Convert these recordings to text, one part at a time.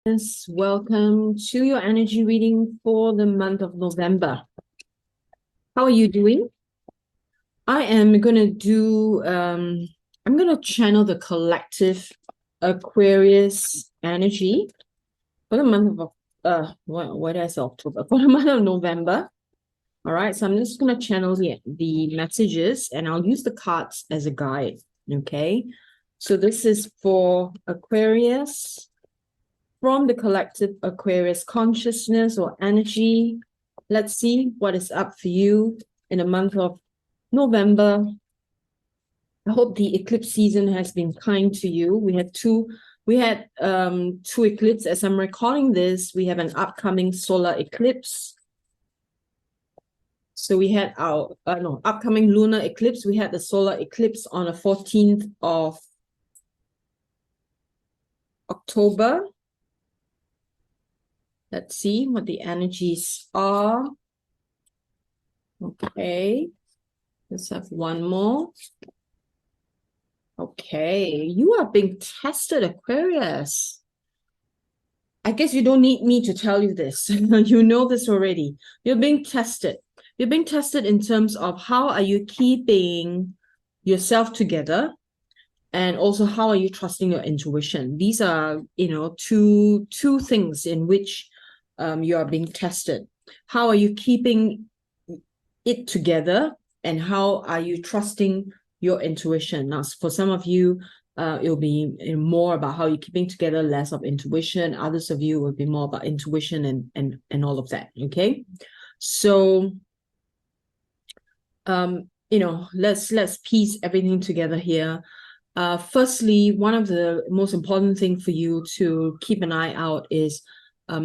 Yes, welcome to your energy reading for the month of November. How are you doing? I am going to do, I'm going to channel the collective Aquarius energy for the month of, what did I say, October? For the month of November. All right, so I'm just going to channel the messages and I'll use the cards as a guide, okay? So this is for Aquarius, from the collective Aquarius consciousness or energy. Let's see what is up for you in the month of November. I hope the eclipse season has been kind to you. We had two eclipses. As I'm recording this, we have an upcoming solar eclipse. So we had our upcoming lunar eclipse. We had the solar eclipse on the 14th of October. Let's see what the energies are. Okay, let's have one more. Okay, you are being tested, Aquarius. I guess you don't need me to tell you this. You know this already. You're being tested. You're being tested in terms of how are you keeping yourself together, and also how are you trusting your intuition. These are, two things in which you are being tested. How are you keeping it together, and how are you trusting your intuition? Now, for some of you, it'll be more about how you're keeping together, less of intuition. Others of you will be more about intuition and all of that. Okay, so let's piece everything together here. Firstly, one of the most important thing for you to keep an eye out is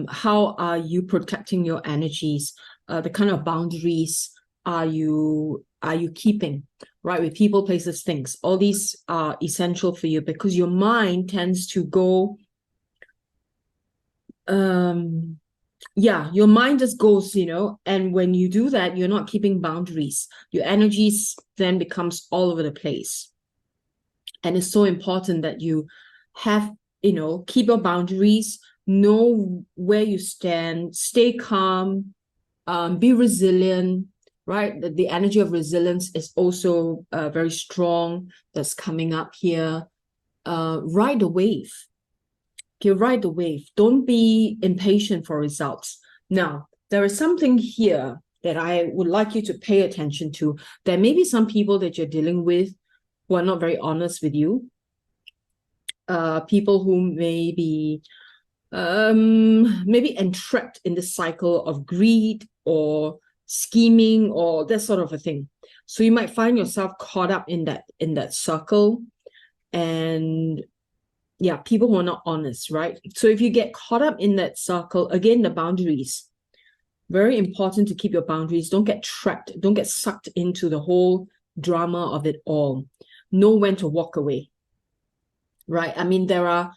how are you protecting your energies? The kind of boundaries are you keeping, right? With people, places, things. All these are essential for you because your mind tends to go, your mind just goes, and when you do that, you're not keeping boundaries. Your energies then becomes all over the place. And it's so important that you have, keep your boundaries, know where you stand, stay calm, be resilient, right? The energy of resilience is also very strong. That's coming up here. Ride the wave. Okay, ride the wave. Don't be impatient for results. Now, there is something here that I would like you to pay attention to. There may be some people that you're dealing with who are not very honest with you. People who may be maybe entrapped in the cycle of greed or scheming or that sort of a thing. So you might find yourself caught up in that circle, and people who are not honest, right? So if you get caught up in that circle, again, the boundaries, very important to keep your boundaries. Don't get trapped, don't get sucked into the whole drama of it all. Know when to walk away, right? I mean, there are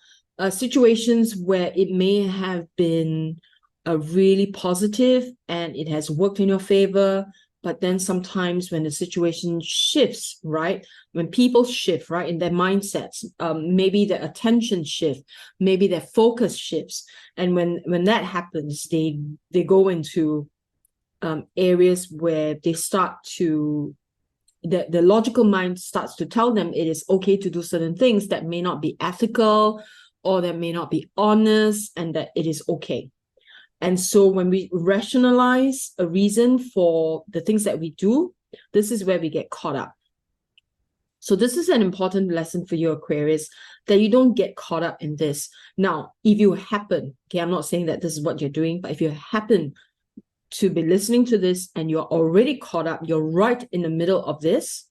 situations where it may have been really positive and it has worked in your favor, but then sometimes when the situation shifts, right? When people shift, right, in their mindsets, maybe their attention shift, maybe their focus shifts. And when that happens, they go into areas where they start to, the logical mind starts to tell them it is okay to do certain things that may not be ethical or that may not be honest, and that it is okay. And so when we rationalize a reason for the things that we do, this is where we get caught up. So this is an important lesson for you, Aquarius, that you don't get caught up in this. Now, if you happen, okay, I'm not saying that this is what you're doing, but if you happen to be listening to this and you're already caught up, you're right in the middle of this,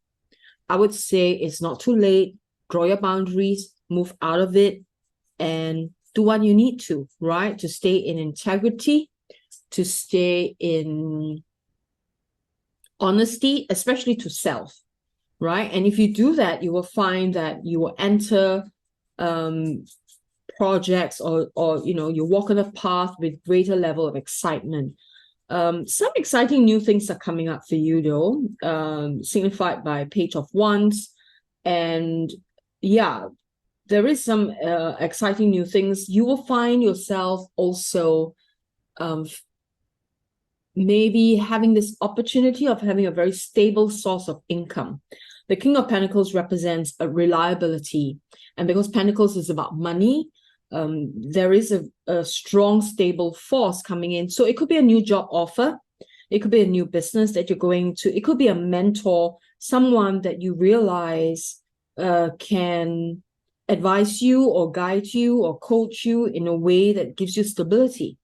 I would say it's not too late. Draw your boundaries, move out of it, and do what you need to, right? To stay in integrity, to stay in honesty, especially to self, right? And if you do that, you will find that you will enter projects or you walk on a path with greater level of excitement. Some exciting new things are coming up for you, though, signified by Page of Wands. And there is some exciting new things. You will find yourself also maybe having this opportunity of having a very stable source of income. The King of Pentacles represents a reliability. And because Pentacles is about money, there is a strong, stable force coming in. So it could be a new job offer. It could be a new business that you're going to. It could be a mentor, someone that you realize can advise you or guide you or coach you in a way that gives you stability.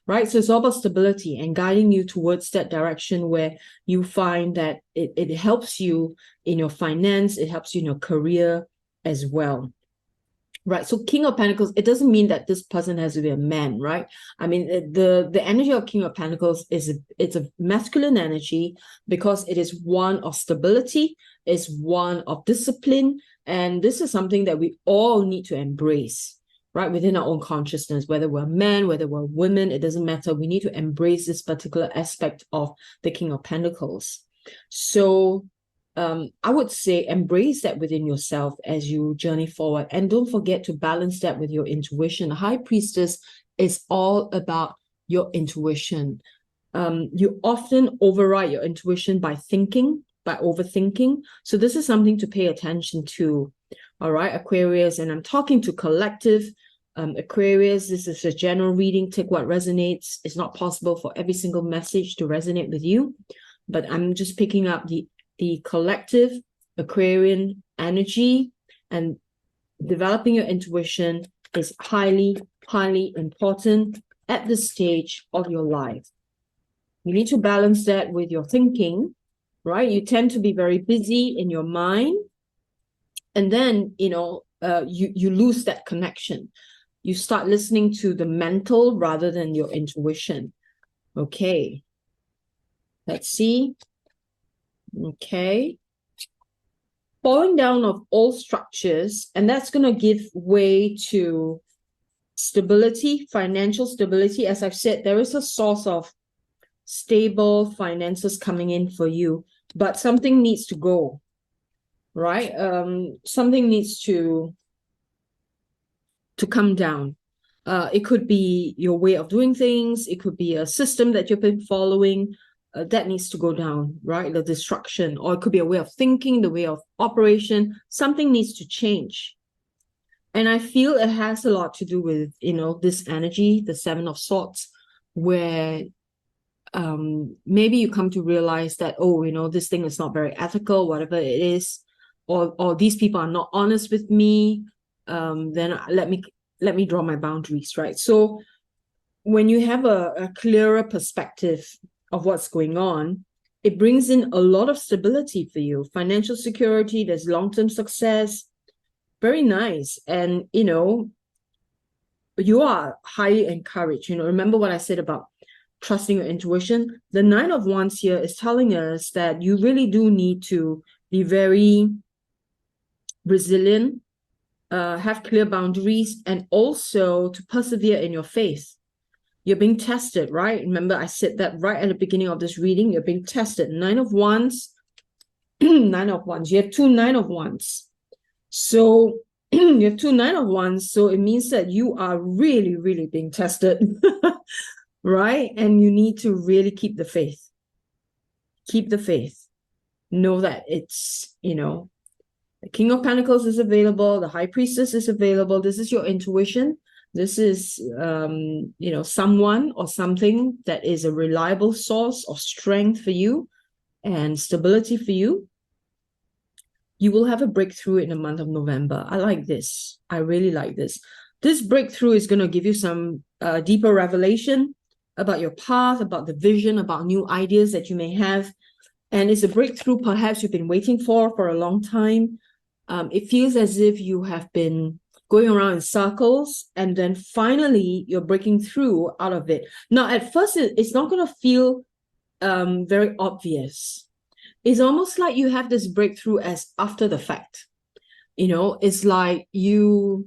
Right? So it's all about stability and guiding you towards that direction where you find that it helps you in your finance, it helps you in your career as well. Right. So King of Pentacles, it doesn't mean that this person has to be a man, right? I mean, the energy of King of Pentacles it's a masculine energy because it is one of stability, it's one of discipline, and this is something that we all need to embrace. Right, within our own consciousness, whether we're men, whether we're women, it doesn't matter. We need to embrace this particular aspect of the King of Pentacles. So I would say embrace that within yourself as you journey forward. And don't forget to balance that with your intuition. The High Priestess is all about your intuition. You often override your intuition by overthinking. So this is something to pay attention to. All right, Aquarius, and I'm talking to collective Aquarius. This is a general reading. Take what resonates. It's not possible for every single message to resonate with you, but I'm just picking up the collective Aquarian energy, and developing your intuition is highly, highly important at this stage of your life. You need to balance that with your thinking, right? You tend to be very busy in your mind. And then, you lose that connection. You start listening to the mental rather than your intuition. Okay. Let's see. Okay. Falling down of all structures, and that's going to give way to stability, financial stability. As I've said, there is a source of stable finances coming in for you, but something needs to go. Right? Something needs to come down. It could be your way of doing things. It could be a system that you've been following that needs to go down, right? The destruction, or it could be a way of thinking, the way of operation. Something needs to change. And I feel it has a lot to do with, this energy, the Seven of Swords, where maybe you come to realize that, this thing is not very ethical, whatever it is. Or these people are not honest with me, then let me draw my boundaries, right? So when you have a clearer perspective of what's going on, it brings in a lot of stability for you. Financial security, there's long-term success, very nice. And, you are highly encouraged. Remember what I said about trusting your intuition? The Nine of Wands here is telling us that you really do need to be very resilient, have clear boundaries, and also to persevere in your faith. You're being tested, right? Remember, I said that right at the beginning of this reading. You're being tested. Nine of Wands, Nine of Wands. You have two Nine of Wands. So you have two Nine of Wands. So it means that you are really, really being tested, right? And you need to really keep the faith. Keep the faith. Know that it's, the King of Pentacles is available. The High Priestess is available. This is your intuition. This is, someone or something that is a reliable source of strength for you and stability for you. You will have a breakthrough in the month of November. I like this. I really like this. This breakthrough is going to give you some deeper revelation about your path, about the vision, about new ideas that you may have. And it's a breakthrough perhaps you've been waiting for a long time. It feels as if you have been going around in circles, and then finally you're breaking through out of it. Now, at first, it's not going to feel very obvious. It's almost like you have this breakthrough as after the fact. It's like you're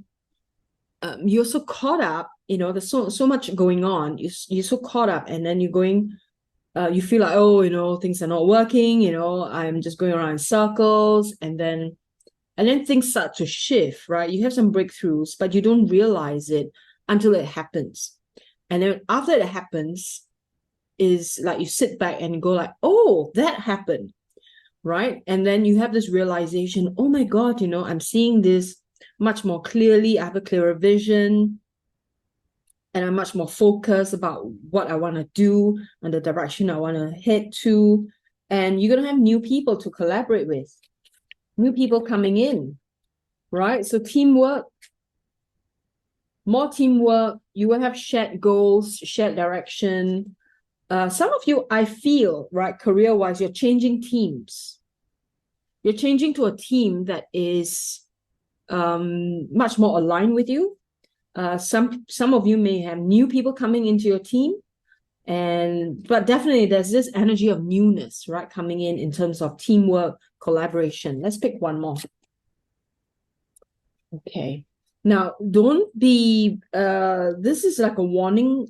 so caught up. There's so much going on. You're so caught up, and then you're going. You feel like, things are not working. I'm just going around in circles, and then And then things start to shift, right? You have some breakthroughs, but you don't realize it until it happens. And then after it happens, is like you sit back and go like, oh, that happened, right? And then you have this realization, oh my God, I'm seeing this much more clearly. I have a clearer vision, and I'm much more focused about what I want to do and the direction I want to head to. And you're going to have new people to collaborate with, new people coming in, right? So teamwork, more teamwork, you will have shared goals, shared direction. Some of you, I feel, right, career-wise, you're changing teams. You're changing to a team that is much more aligned with you. Some of you may have new people coming into your team, but definitely there's this energy of newness, right, coming in terms of teamwork, collaboration. Let's pick one more. Okay. Now, don't be, this is like a warning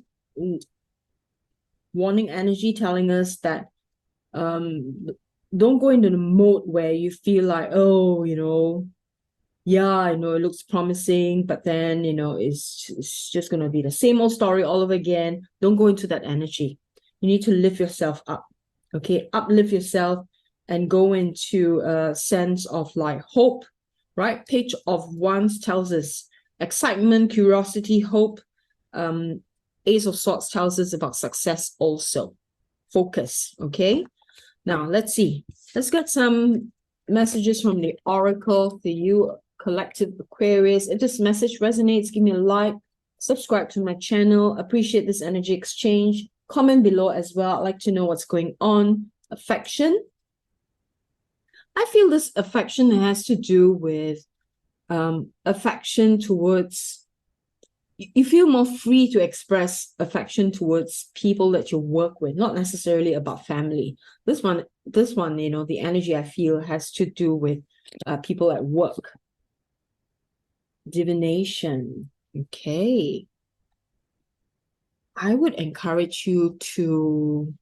energy telling us that don't go into the mode where you feel like, oh, yeah, it looks promising, but then, it's just going to be the same old story all over again. Don't go into that energy. You need to lift yourself up, okay? Uplift yourself and go into a sense of like hope, right? Page of Wands tells us excitement, curiosity, hope. Ace of Swords tells us about success also. Focus, okay? Now, let's see. Let's get some messages from the Oracle for you, Collective Aquarius. If this message resonates, give me a like, subscribe to my channel. Appreciate this energy exchange. Comment below as well. I'd like to know what's going on. Affection. I feel this affection has to do with affection towards, you feel more free to express affection towards people that you work with, not necessarily about family. This one, the energy I feel has to do with people at work. Divination. Okay. I would encourage you to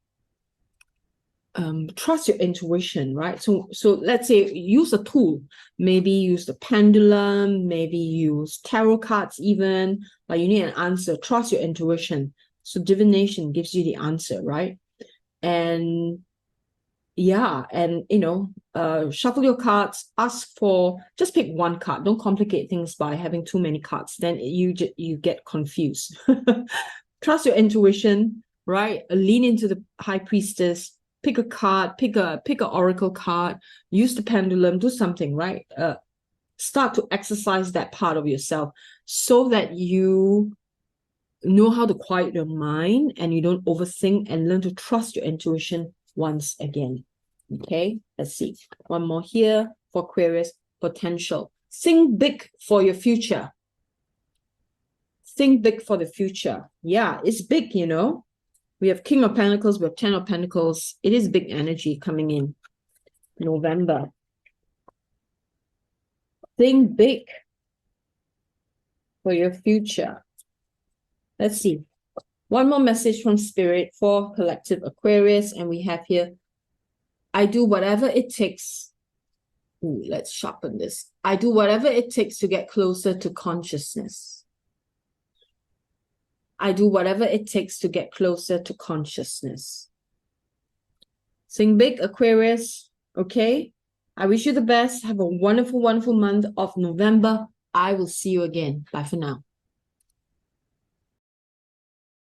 trust your intuition, right? So let's say use a tool, maybe use the pendulum, maybe use tarot cards even, but you need an answer. Trust your intuition. So divination gives you the answer, right? And yeah, and shuffle your cards, just pick one card. Don't complicate things by having too many cards. Then you get confused. Trust your intuition, right? Lean into the High Priestess. Pick a card, pick a oracle card, use the pendulum, do something, right? Start to exercise that part of yourself so that you know how to quiet your mind and you don't overthink, and learn to trust your intuition once again. Okay, let's see. One more here for Aquarius. Potential. Think big for your future. Think big for the future. Yeah, it's big, We have King of Pentacles, we have Ten of Pentacles. It is big energy coming in November. Think big for your future. Let's see. One more message from Spirit for Collective Aquarius. And we have here, I do whatever it takes. Ooh, let's sharpen this. I do whatever it takes to get closer to consciousness. I do whatever it takes to get closer to consciousness. Think big, Aquarius, okay? I wish you the best. Have a wonderful, wonderful month of November. I will see you again. Bye for now.